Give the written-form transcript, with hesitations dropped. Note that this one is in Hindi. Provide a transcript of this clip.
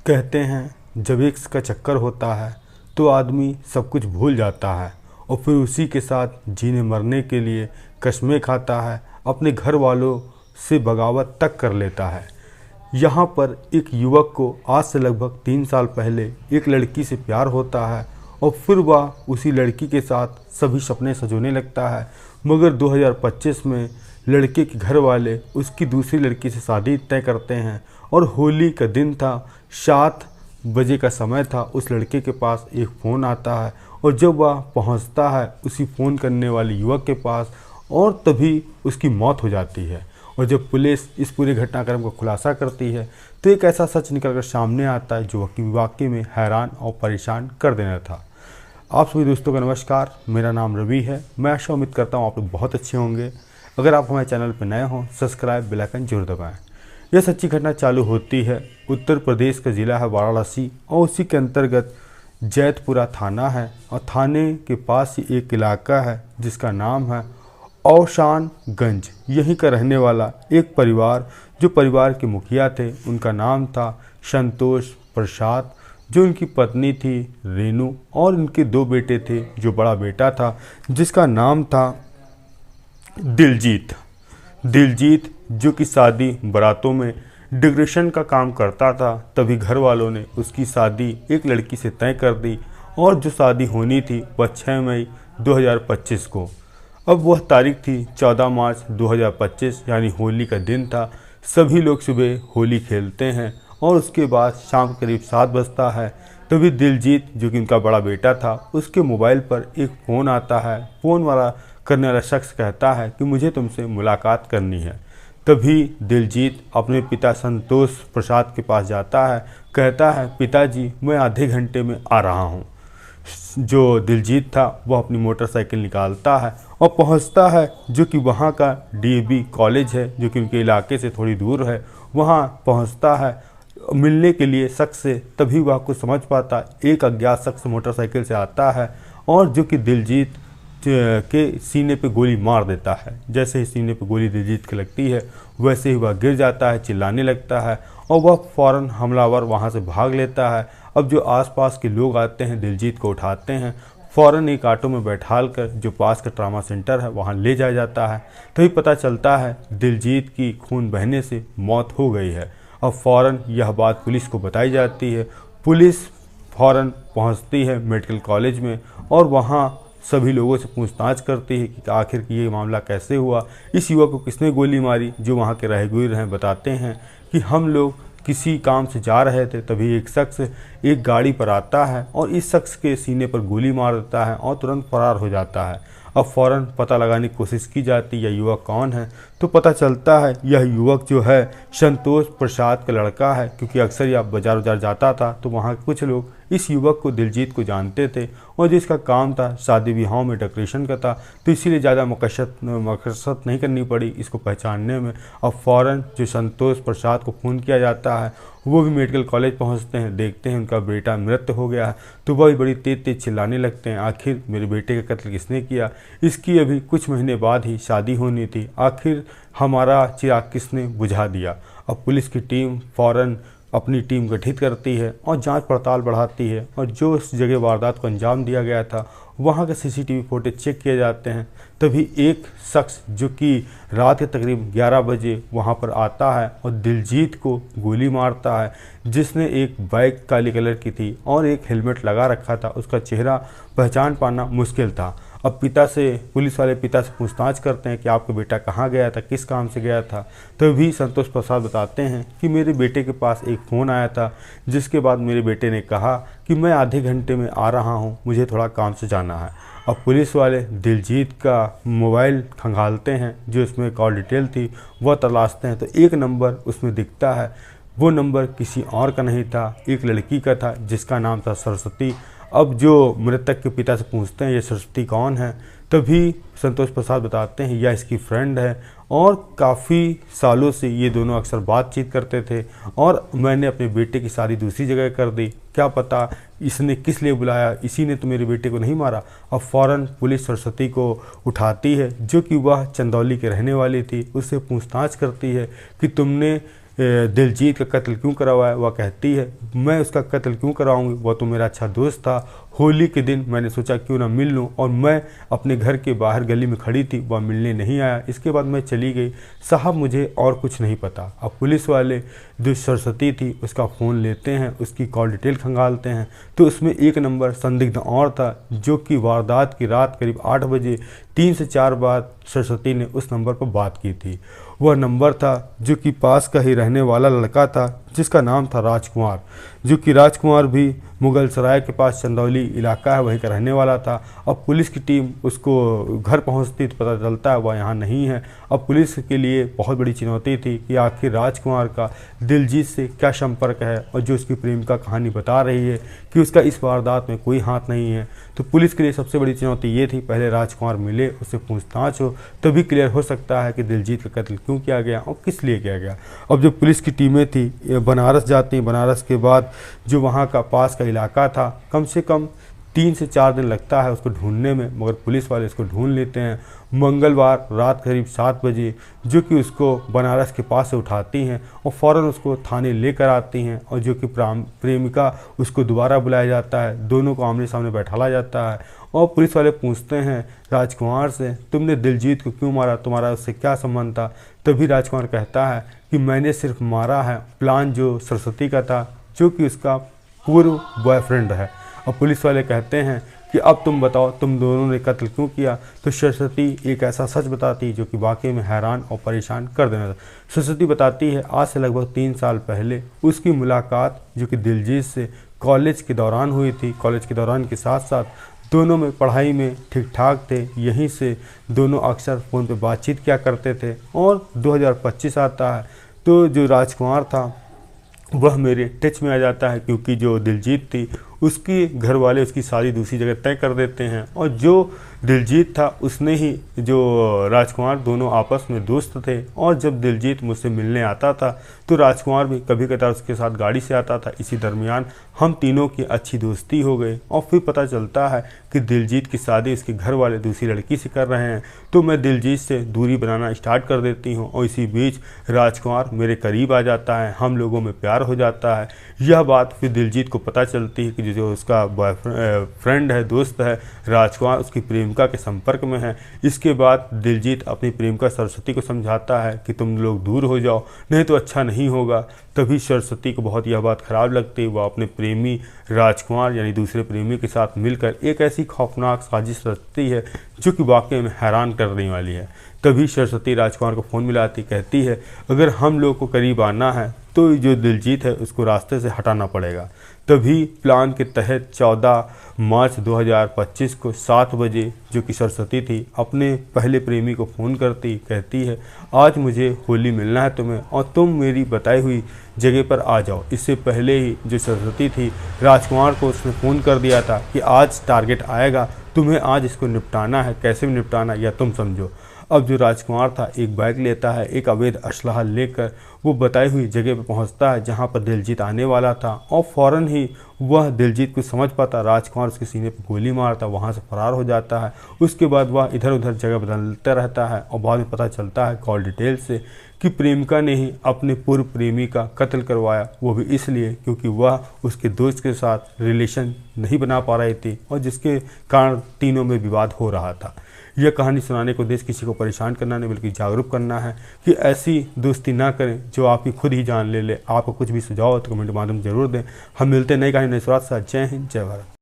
कहते हैं जब इश्क का चक्कर होता है तो आदमी सब कुछ भूल जाता है और फिर उसी के साथ जीने मरने के लिए कस्में खाता है, अपने घर वालों से बगावत तक कर लेता है। यहाँ पर एक युवक को आज से लगभग 3 साल पहले एक लड़की से प्यार होता है और फिर वह उसी लड़की के साथ सभी सपने सजोने लगता है, मगर 2025 में लड़के के घर वाले उसकी दूसरी लड़की से शादी तय करते हैं और होली का दिन था, 7 बजे का समय था। उस लड़के के पास एक फ़ोन आता है और जब वह पहुंचता है उसी फ़ोन करने वाले युवक के पास और तभी उसकी मौत हो जाती है। और जब पुलिस इस पूरे घटनाक्रम को खुलासा करती है तो एक ऐसा सच निकलकर सामने आता है जो वाकई में हैरान और परेशान कर देना था। आप सभी दोस्तों का नमस्कार, मेरा नाम रवि है। मैं आशा उम्मीद करता हूँ आप लोग बहुत अच्छे होंगे। अगर आप हमारे चैनल पर नए हों, सब्सक्राइब बेल आइकन जरूर दबाएँ। यह सच्ची घटना चालू होती है उत्तर प्रदेश का ज़िला है वाराणसी और उसी के अंतर्गत जैतपुरा थाना है और थाने के पास ही एक इलाका है जिसका नाम है औशानगंज। यहीं का रहने वाला एक परिवार, जो परिवार के मुखिया थे, उनका नाम था संतोष प्रसाद, जो उनकी पत्नी थी रेनू और उनके 2 बेटे थे। जो बड़ा बेटा था जिसका नाम था दिलजीत, जो कि शादी बारातों में डेकोरेशन का काम करता था। तभी घर वालों ने उसकी शादी एक लड़की से तय कर दी और जो शादी होनी थी वह 6 मई 2025 को। अब वह तारीख थी 14 मार्च 2025, यानी होली का दिन था। सभी लोग सुबह होली खेलते हैं और उसके बाद शाम करीब 7 बजता है। तभी दिलजीत, जो कि उनका बड़ा बेटा था, उसके मोबाइल पर एक फ़ोन आता है। फ़ोन वाला करने वाला शख्स कहता है कि मुझे तुमसे मुलाकात करनी है। तभी दिलजीत अपने पिता संतोष प्रसाद के पास जाता है, कहता है पिताजी मैं आधे घंटे में आ रहा हूँ। जो दिलजीत था वह अपनी मोटरसाइकिल निकालता है और पहुँचता है जो कि वहाँ का डीएवी कॉलेज है, जो कि उनके इलाके से थोड़ी दूर है। वहाँ पहुँचता है मिलने के लिए शख्स से। तभी वह कुछ समझ पाता, एक अज्ञात शख्स मोटरसाइकिल से आता है और जो कि दिलजीत के सीने पे गोली मार देता है। जैसे ही सीने पे गोली दिलजीत के लगती है वैसे ही वह गिर जाता है, चिल्लाने लगता है और वह फ़ौरन हमलावर वहां से भाग लेता है। अब जो आसपास के लोग आते हैं दिलजीत को उठाते हैं, फ़ौरन एक ऑटो में बैठाल कर जो पास का ट्रामा सेंटर है वहां ले जाया जाता है। तभी पता चलता है दिलजीत की खून बहने से मौत हो गई है। अब फ़ौरन यह बात पुलिस को बताई जाती है। पुलिस फ़ौरन पहुँचती है मेडिकल कॉलेज में और वहाँ सभी लोगों से पूछताछ करती है कि आखिर ये मामला कैसे हुआ, इस युवक को किसने गोली मारी। जो वहाँ के राहगीर हैं बताते हैं कि हम लोग किसी काम से जा रहे थे, तभी एक शख्स एक गाड़ी पर आता है और इस शख्स के सीने पर गोली मार देता है और तुरंत फरार हो जाता है। अब फ़ौरन पता लगाने की कोशिश की जाती है यह युवक कौन है, तो पता चलता है यह युवक जो है संतोष प्रसाद का लड़का है, क्योंकि अक्सर यह बाजार जाता था तो वहाँ कुछ लोग इस युवक को दिलजीत को जानते थे और जिसका काम था शादी विवाहों में डेकोरेशन का था, तो इसीलिए ज़्यादा मकसद नहीं करनी पड़ी इसको पहचानने में। अब फ़ौरन जो संतोष प्रसाद को फ़ोन किया जाता है वो भी मेडिकल कॉलेज पहुंचते हैं, देखते हैं उनका बेटा मृत हो गया है, तो वह भी बड़ी तेज चिल्लाने लगते हैं, आखिर मेरे बेटे का कत्ल किसने किया, इसकी अभी कुछ महीने बाद ही शादी होनी थी, आखिर हमारा चिराग किसने बुझा दिया। अब पुलिस की टीम फ़ौरन अपनी टीम गठित करती है और जांच पड़ताल बढ़ाती है और जो उस जगह वारदात को अंजाम दिया गया था वहाँ के सीसीटीवी फुटेज चेक किए जाते हैं। तभी एक शख्स जो कि रात के तकरीब 11 बजे वहाँ पर आता है और दिलजीत को गोली मारता है, जिसने एक बाइक काली कलर की थी और एक हेलमेट लगा रखा था। उसका चेहरा पहचान पाना मुश्किल था। अब पुलिस वाले पिता से पूछताछ करते हैं कि आपका बेटा कहाँ गया था, किस काम से गया था। तभी संतोष प्रसाद बताते हैं कि मेरे बेटे के पास एक फ़ोन आया था, जिसके बाद मेरे बेटे ने कहा कि मैं आधे घंटे में आ रहा हूँ, मुझे थोड़ा काम से जाना है। अब पुलिस वाले दिलजीत का मोबाइल खंगालते हैं, जो उसमें कॉल डिटेल थी वह तलाशते हैं, तो एक नंबर उसमें दिखता है। वो नंबर किसी और का नहीं था, एक लड़की का था जिसका नाम था सरस्वती। अब जो मृतक के पिता से पूछते हैं ये सरस्वती कौन है, तभी संतोष प्रसाद बताते हैं यह इसकी फ्रेंड है और काफ़ी सालों से ये दोनों अक्सर बातचीत करते थे और मैंने अपने बेटे की शादी दूसरी जगह कर दी, क्या पता इसने किस लिए बुलाया, इसी ने तो मेरे बेटे को नहीं मारा। अब फ़ौरन पुलिस सरस्वती को उठाती है, जो कि वह चंदौली के रहने वाली थी। उससे पूछताछ करती है कि तुमने दिलजीत का कत्ल क्यों करवाया। वह कहती है मैं उसका कत्ल क्यों कराऊंगी, वह तो मेरा अच्छा दोस्त था। होली के दिन मैंने सोचा क्यों ना मिल लूँ, और मैं अपने घर के बाहर गली में खड़ी थी, वह मिलने नहीं आया। इसके बाद मैं चली गई। साहब मुझे और कुछ नहीं पता। अब पुलिस वाले जो सरस्वती थी उसका फ़ोन लेते हैं, उसकी कॉल डिटेल खंगालते हैं, तो उसमें एक नंबर संदिग्ध और था, जो कि वारदात की रात करीब 8 बजे 3 से 4 बार सरस्वती ने उस नंबर पर बात की थी। वह नंबर था जो कि पास का ही रहने वाला लड़का था, जिसका नाम था राजकुमार, जो कि राजकुमार भी मुगल सराय के पास चंदौली इलाका है, वहीं का रहने वाला था। अब पुलिस की टीम उसको घर पहुंचती तो पता चलता है वह यहाँ नहीं है। अब पुलिस के लिए बहुत बड़ी चुनौती थी कि आखिर राजकुमार का दिलजीत से क्या संपर्क है, और जो उसकी प्रेमिका कहानी बता रही है कि उसका इस वारदात में कोई हाथ नहीं है। तो पुलिस के लिए सबसे बड़ी चुनौती ये थी, पहले राजकुमार मिले, उससे पूछताछ हो, तभी क्लियर हो सकता है कि दिलजीत का कत्ल क्यों किया गया और किस लिए किया गया। अब जो पुलिस की टीमें थी बनारस जाती, बनारस के बाद जो वहाँ का पास का इलाका था, कम से कम 3 से 4 दिन लगता है उसको ढूंढने में, मगर पुलिस वाले इसको ढूंढ लेते हैं। मंगलवार रात करीब 7 बजे जो कि उसको बनारस के पास से उठाती हैं और फ़ौरन उसको थाने लेकर आती हैं, और जो कि प्रेमिका उसको दोबारा बुलाया जाता है, दोनों को आमने सामने बैठाला जाता है, और पुलिस वाले पूछते हैं राजकुमार से तुमने दिलजीत को क्यों मारा, तुम्हारा उससे क्या संबंध था। तभी राजकुमार कहता है कि मैंने सिर्फ मारा है, प्लान जो सरस्वती का था, जो कि उसका पूर्व बॉयफ्रेंड है। और पुलिस वाले कहते हैं कि अब तुम बताओ तुम दोनों ने कत्ल क्यों किया। तो सरस्वती एक ऐसा सच बताती जो कि वाकई में हैरान और परेशान कर देना था। सरस्वती बताती है आज से लगभग 3 साल पहले उसकी मुलाकात जो कि दिलजीत से कॉलेज के दौरान हुई थी। कॉलेज के दौरान के साथ साथ दोनों में पढ़ाई में ठीक ठाक थे, यहीं से दोनों अक्सर फ़ोन पे बातचीत किया करते थे। और 2025 आता है तो जो राजकुमार था वह मेरे टच में आ जाता है, क्योंकि जो दिलजीत थी उसकी घर वाले उसकी शादी दूसरी जगह तय कर देते हैं, और जो दिलजीत था उसने ही जो राजकुमार, दोनों आपस में दोस्त थे। और जब दिलजीत मुझसे मिलने आता था तो राजकुमार भी कभी कभार उसके साथ गाड़ी से आता था। इसी दरमियान हम तीनों की अच्छी दोस्ती हो गई, और फिर पता चलता है कि दिलजीत की शादी उसके घर वाले दूसरी लड़की से कर रहे हैं। तो मैं दिलजीत से दूरी बनाना स्टार्ट कर देती हूँ, और इसी बीच राजकुमार मेरे करीब आ जाता है, हम लोगों में प्यार हो जाता है। यह बात फिर दिलजीत को पता चलती है कि जो उसका बॉयफ्रेंड है, दोस्त है राजकुमार, उसकी प्रेमिका के संपर्क में है। इसके बाद दिलजीत अपनी प्रेमिका सरस्वती को समझाता है कि तुम लोग दूर हो जाओ, नहीं तो अच्छा नहीं होगा। तभी सरस्वती को बहुत यह बात खराब लगती है, वह अपने प्रेमी राजकुमार यानी दूसरे प्रेमी के साथ मिलकर एक ऐसी खौफनाक साजिश रचती है जो कि वाकई में हैरान करने वाली है। तभी सरस्वती राजकुमार को फ़ोन मिलाती, कहती है अगर हम लोग को करीब आना है तो जो दिलजीत है उसको रास्ते से हटाना पड़ेगा। तभी प्लान के तहत 14 मार्च 2025 को 7 बजे जो कि सरस्वती थी अपने पहले प्रेमी को फ़ोन करती, कहती है आज मुझे होली मिलना है तुम्हें, और तुम मेरी बताई हुई जगह पर आ जाओ। इससे पहले ही जो सरस्वती थी राजकुमार को उसने फ़ोन कर दिया था कि आज टारगेट आएगा, तुम्हें आज इसको निपटाना है, कैसे भी निपटाना या तुम समझो। अब जो राजकुमार था एक बाइक लेता है, एक अवैध असलहा लेकर वो बताई हुई जगह पर पहुंचता है जहां पर दिलजीत आने वाला था, और फ़ौरन ही वह दिलजीत को समझ पाता, राजकुमार उसके सीने पर गोली मारता, वहां से फरार हो जाता है। उसके बाद वह इधर उधर जगह बदलता रहता है, और बाद में पता चलता है कॉल डिटेल से कि प्रेमिका ने ही अपने पूर्व प्रेमी का कत्ल करवाया, वो भी इसलिए क्योंकि वह उसके दोस्त के साथ रिलेशन नहीं बना पा रही थी, और जिसके कारण तीनों में विवाद हो रहा था। यह कहानी सुनाने को उद्देश्य किसी को परेशान करना नहीं बल्कि जागरूक करना है कि ऐसी दोस्ती ना करें जो आपकी खुद ही जान ले। आपको कुछ भी सुझाव हो तो कमेंट के माध्यम से जरूर दें। हम मिलते हैं नई कहानी नई शुरुआत से। जय हिंद, जय भारत।